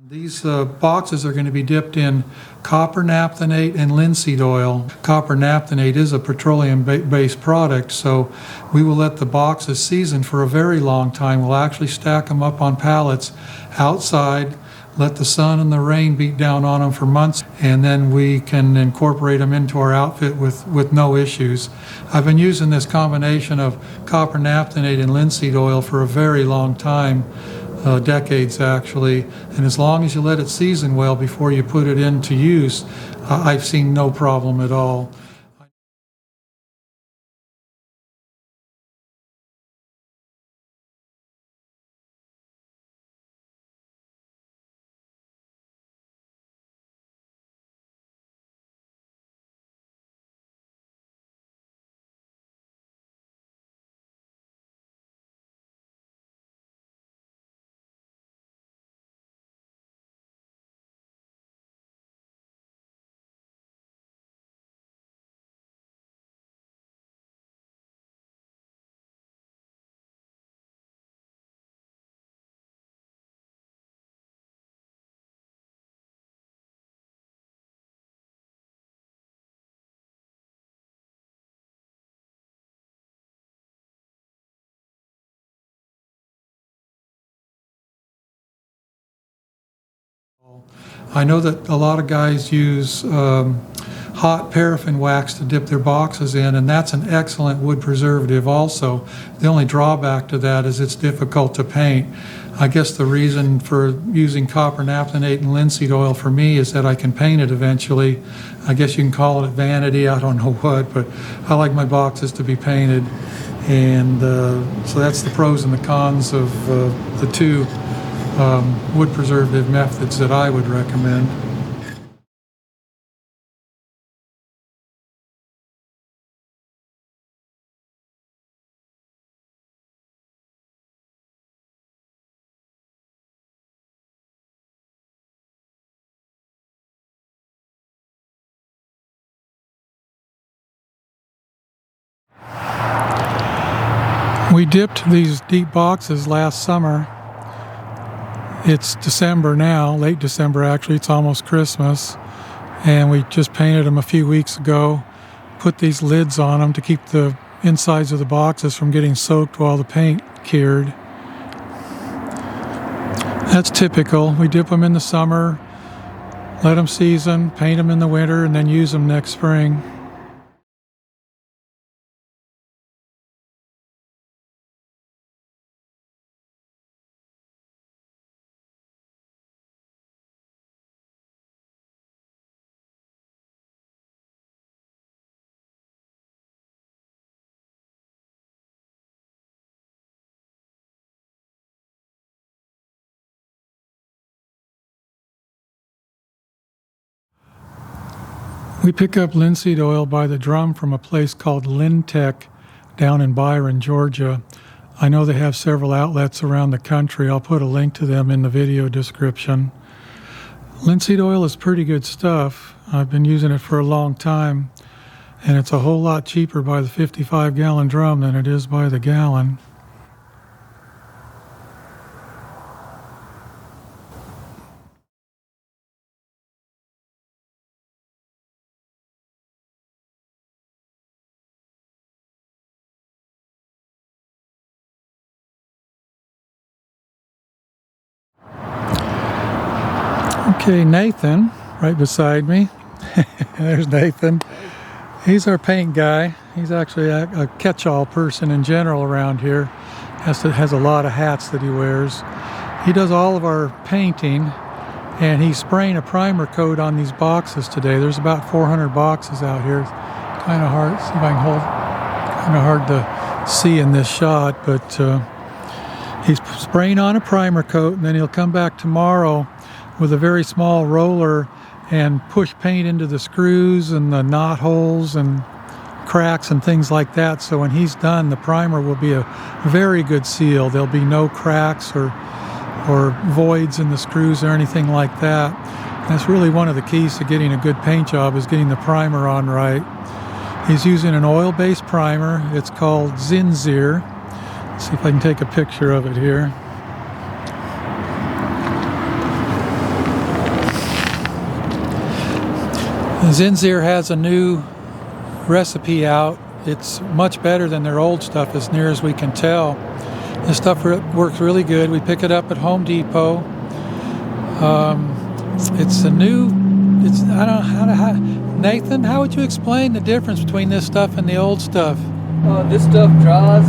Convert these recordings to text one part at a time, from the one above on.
These boxes are going to be dipped in copper naphthenate and linseed oil. Copper naphthenate is a petroleum-based product, so we will let the boxes season for a very long time. We'll actually stack them up on pallets outside, let the sun and the rain beat down on them for months, and then we can incorporate them into our outfit with no issues. I've been using this combination of copper naphthenate and linseed oil for a very long time. Decades actually, and as long as you let it season well before you put it into use, I've seen no problem at all. I know that a lot of guys use hot paraffin wax to dip their boxes in, and that's an excellent wood preservative also. The only drawback to that is it's difficult to paint. I guess the reason for using copper naphthenate and linseed oil for me is that I can paint it eventually. I guess you can call it vanity, I don't know what, but I like my boxes to be painted. And so that's the pros and the cons of the two wood preservative methods that I would recommend. We dipped these deep boxes last summer. It's December now, late December actually, it's almost Christmas, and we just painted them a few weeks ago, put these lids on them to keep the insides of the boxes from getting soaked while the paint cured. That's typical. We dip them in the summer, let them season, paint them in the winter, and then use them next spring. We pick up linseed oil by the drum from a place called Lintech down in Byron, Georgia. I know they have several outlets around the country. I'll put a link to them in the video description. Linseed oil is pretty good stuff. I've been using it for a long time, and it's a whole lot cheaper by the 55-gallon drum than it is by the gallon. Okay, Nathan, right beside me. There's Nathan. He's our paint guy. He's actually a catch-all person in general around here. Has a lot of hats that he wears. He does all of our painting, and he's spraying a primer coat on these boxes today. There's about 400 boxes out here. Kind of hard. See if I can hold. Kind of hard to see in this shot, but he's spraying on a primer coat, and then he'll come back tomorrow with a very small roller and push paint into the screws and the knot holes and cracks and things like that. So when he's done, the primer will be a very good seal. There'll be no cracks or voids in the screws or anything like that. That's really one of the keys to getting a good paint job, is getting the primer on right. He's using an oil-based primer. It's called Zinzir. Let's see if I can take a picture of it here. Zinzir has a new recipe out. It's much better than their old stuff as near as we can tell. This stuff works really good. We pick it up at Home Depot. It's a new, I don't know how, Nathan, how would you explain the difference between this stuff and the old stuff? This stuff dries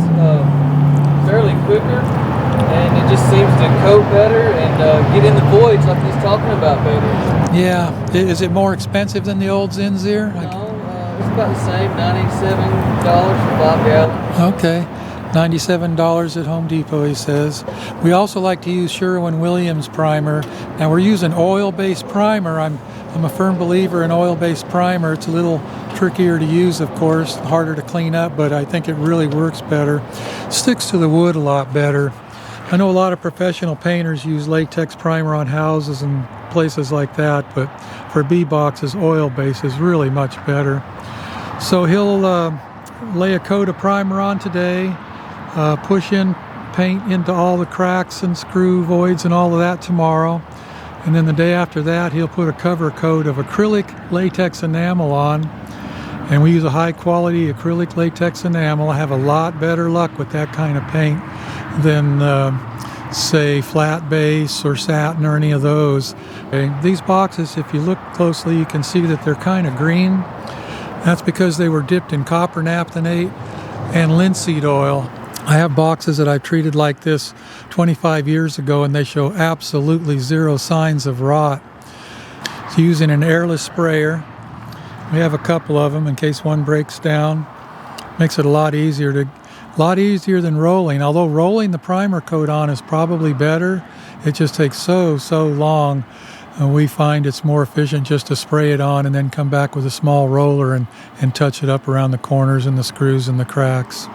fairly quicker, and it just seems to coat better and get in the voids like he's talking about better. Yeah. Is it more expensive than the old Zinzir? No, it's about the same, $97 for 5 gallons. Okay. $97 at Home Depot, he says. We also like to use Sherwin-Williams primer. Now we're using oil-based primer. I'm a firm believer in oil-based primer. It's a little trickier to use, of course, harder to clean up, but I think it really works better. Sticks to the wood a lot better. I know a lot of professional painters use latex primer on houses and places like that, but for bee boxes, oil-based is really much better. So he'll lay a coat of primer on today, push in paint into all the cracks and screw voids and all of that tomorrow. And then the day after that, he'll put a cover coat of acrylic latex enamel on. And we use a high quality acrylic latex enamel. I have a lot better luck with that kind of paint than say flat base or satin or any of those. Okay. These boxes, if you look closely, you can see that they're kind of green. That's because they were dipped in copper naphthenate and linseed oil. I have boxes that I've treated like this 25 years ago, and they show absolutely zero signs of rot. It's using an airless sprayer. We have a couple of them in case one breaks down. Makes it a lot easier than rolling. Although rolling the primer coat on is probably better, it just takes so long. And we find it's more efficient just to spray it on and then come back with a small roller and touch it up around the corners and the screws and the cracks.